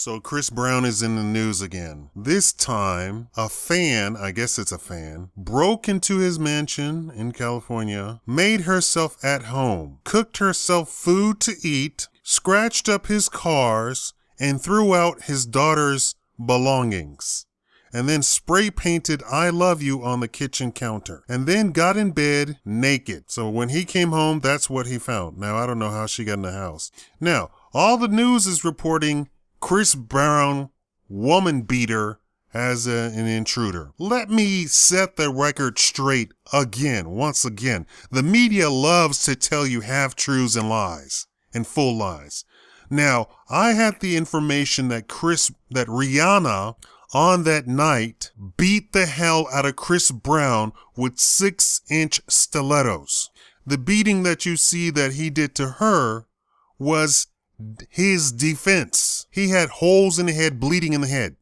So Chris Brown is in the news again. This time, a fan, I guess it's a fan, broke into his mansion in California, made herself at home, cooked herself food to eat, scratched up his cars, and threw out his daughter's belongings. And then spray painted "I love you" on the kitchen counter. And then got in bed naked. So when he came home, that's what he found. Now, I don't know how she got in the house. Now, all the news is reporting Chris Brown, woman beater, as an intruder. Let me set the record straight again, once again. The media loves to tell you half-truths and lies, and full lies. Now, I had the information that Rihanna on that night beat the hell out of Chris Brown with 6-inch stilettos. The beating that you see that he did to her was his defense. He had holes in the head, bleeding in the head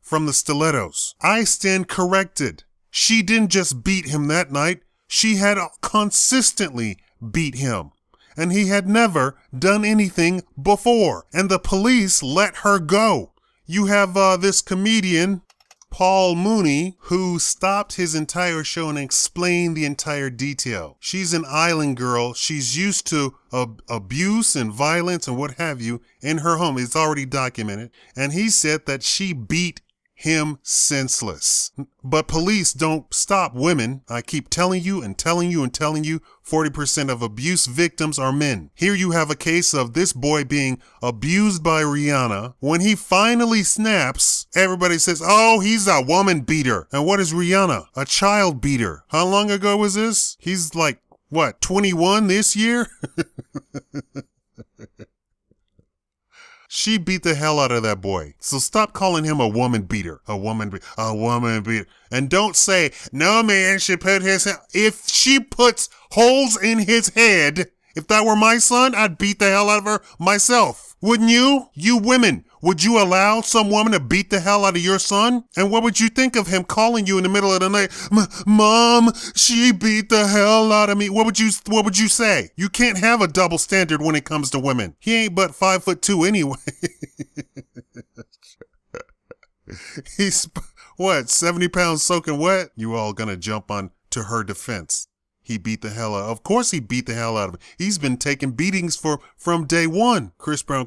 from the stilettos. I stand corrected. She didn't just beat him that night. She had consistently beat him. And he had never done anything before. And the police let her go. You have this comedian, Paul Mooney, who stopped his entire show and explained the entire detail. She's an island girl. She's used to abuse and violence and what have you in her home. It's already documented. And he said that she beat him senseless. But police don't stop women. I keep telling you and telling you and telling you, 40% of abuse victims are men. Here you have a case of this boy being abused by Rihanna. When he finally snaps, everybody says, oh, he's a woman beater. And what is Rihanna? A child beater. How long ago was this? He's like, what, 21 this year? She beat the hell out of that boy. So stop calling him a woman beater. A woman beater. And don't say, no man should put his... If she puts holes in his head, if that were my son, I'd beat the hell out of her myself. Wouldn't you? You women, would you allow some woman to beat the hell out of your son? And what would you think of him calling you in the middle of the night? Mom, she beat the hell out of me. What would you say? You can't have a double standard when it comes to women. He ain't but 5'2" anyway. He's, what, 70 pounds soaking wet? You all gonna jump on to her defense. He beat the hell out. Of course he beat the hell out of him. He's been taking beatings from day one. Chris Brown.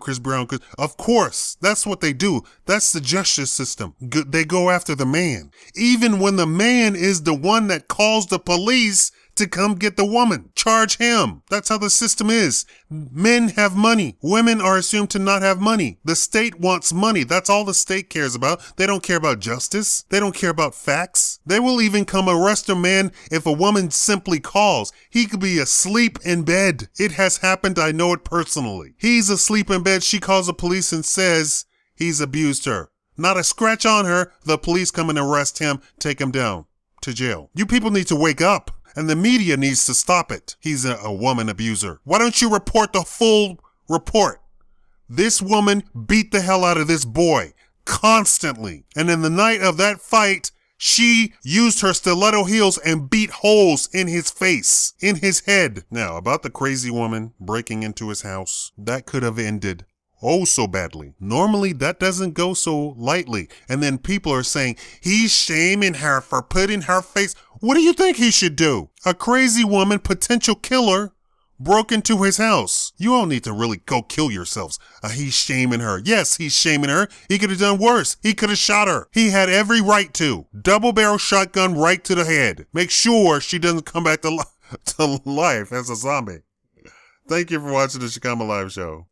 Of course. That's what they do. That's the justice system. They go after the man. Even when the man is the one that calls the police to come get the woman. Charge him. That's how the system is. Men have money. Women are assumed to not have money. The state wants money. That's all the state cares about. They don't care about justice. They don't care about facts. They will even come arrest a man if a woman simply calls. He could be asleep in bed. It has happened. I know it personally. He's asleep in bed. She calls the police and says he's abused her. Not a scratch on her. The police come and arrest him, take him down to jail. You people need to wake up. And the media needs to stop it. He's a woman abuser. Why don't you report the full report? This woman beat the hell out of this boy constantly. And in the night of that fight, she used her stiletto heels and beat holes in his face, in his head. Now, about the crazy woman breaking into his house, that could have ended oh so badly. Normally that doesn't go so lightly. And then people are saying he's shaming her for putting her face. What do you think he should do? A crazy woman, potential killer, broke into his house. You all need to really go kill yourselves. He's shaming her. Yes, he's shaming her. He could have done worse. He could have shot her. He had every right to. Double barrel shotgun right to the head. Make sure she doesn't come back to life as a zombie. Thank you for watching the Shikama Live Show.